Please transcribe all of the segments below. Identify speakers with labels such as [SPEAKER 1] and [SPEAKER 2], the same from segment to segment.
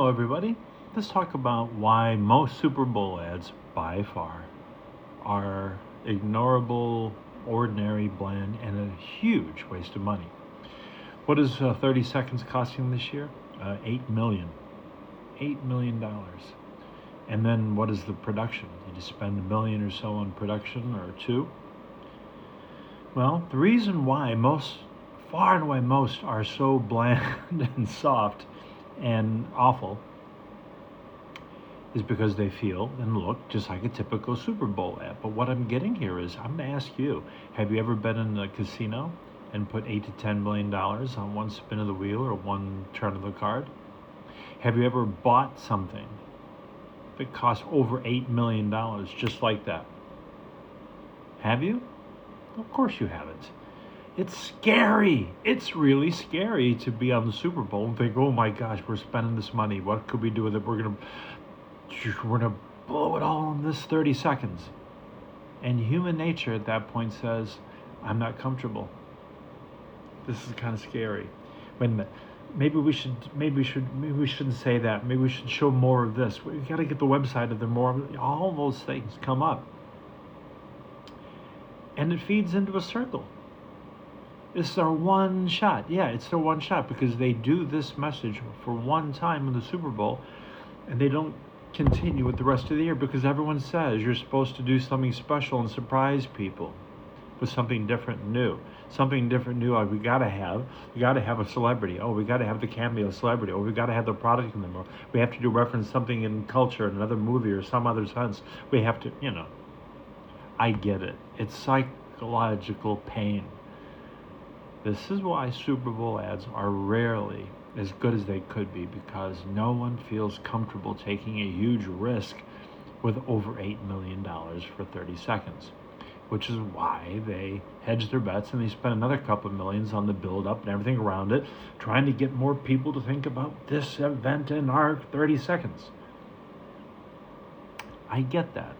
[SPEAKER 1] Hello, everybody. Let's talk about why most Super Bowl ads, by far, are ignorable, ordinary, bland, and a huge waste of money. What is 30 seconds costing this year? 8 million. $8 million. And then what is the production? You just spend a million or so on production, or two? Well, the reason why most, far and away most, are so bland and soft and awful is because they feel and look just like a typical Super Bowl ad. But what I'm getting here is, I'm going to ask you, have you ever been in a casino and put $8 to $10 million on one spin of the wheel or one turn of the card? Have you ever bought something that cost over $8 million just like that? Have you? Of course you haven't. It's scary. It's really scary to be on the Super Bowl and think, oh my gosh, we're spending this money. What could we do with it? We're gonna blow it all in this 30 seconds. And human nature at that point says, I'm not comfortable. This is kind of scary. Wait a minute. Maybe we shouldn't say that. Maybe we should show more of this. We got to get the website of the more. All those things come up, and it feeds into a circle. This is our one shot. Yeah, it's their one shot because they do this message for one time in the Super Bowl, and they don't continue with the rest of the year because everyone says you're supposed to do something special and surprise people with something different and new. Something different new, we gotta have a celebrity. Oh, we gotta have the cameo celebrity. Oh, we gotta have the product in them. Or we have to do reference something in culture, in another movie or some other sense. We have to, I get it. It's psychological pain. This is why Super Bowl ads are rarely as good as they could be, because no one feels comfortable taking a huge risk with over $8 million for 30 seconds, which is why they hedge their bets and they spend another couple of millions on the build-up and everything around it, trying to get more people to think about this event in our 30 seconds. I get that.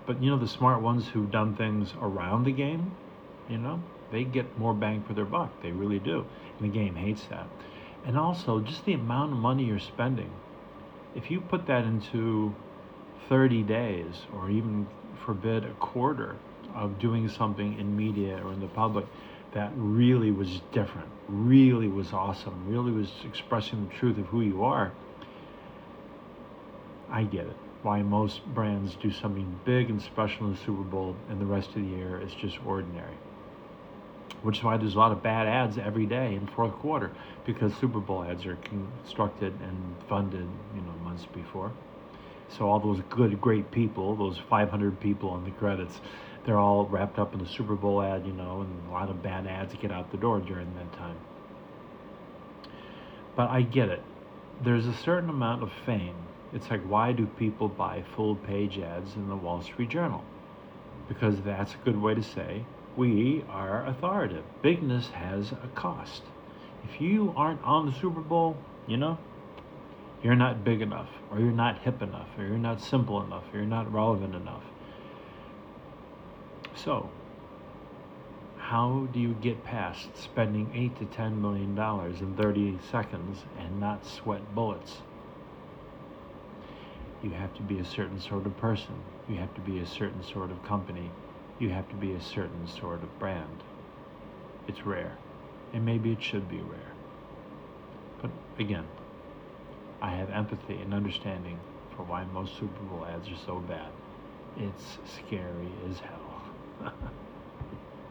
[SPEAKER 1] But the smart ones who've done things around the game, they get more bang for their buck. They really do. And the game hates that. And also, just the amount of money you're spending. If you put that into 30 days, or even forbid a quarter of doing something in media or in the public that really was different, really was awesome, really was expressing the truth of who you are, I get it. Why most brands do something big and special in the Super Bowl and the rest of the year is just ordinary. Which is why there's a lot of bad ads every day in fourth quarter, because Super Bowl ads are constructed and funded, months before. So all those great people, those 500 people on the credits, they're all wrapped up in the Super Bowl ad, and a lot of bad ads get out the door during that time. But I get it. There's a certain amount of fame. It's like, why do people buy full page ads in the Wall Street Journal? Because that's a good way to say, we are authoritative. Bigness has a cost. If you aren't on the Super Bowl, you're not big enough, or you're not hip enough, or you're not simple enough, or you're not relevant enough. So, how do you get past spending $8 to $10 million in 30 seconds and not sweat bullets? You have to be a certain sort of person. You have to be a certain sort of company. You have to be a certain sort of brand. It's rare, and maybe it should be rare. But again, I have empathy and understanding for why most Super Bowl ads are so bad. It's scary as hell.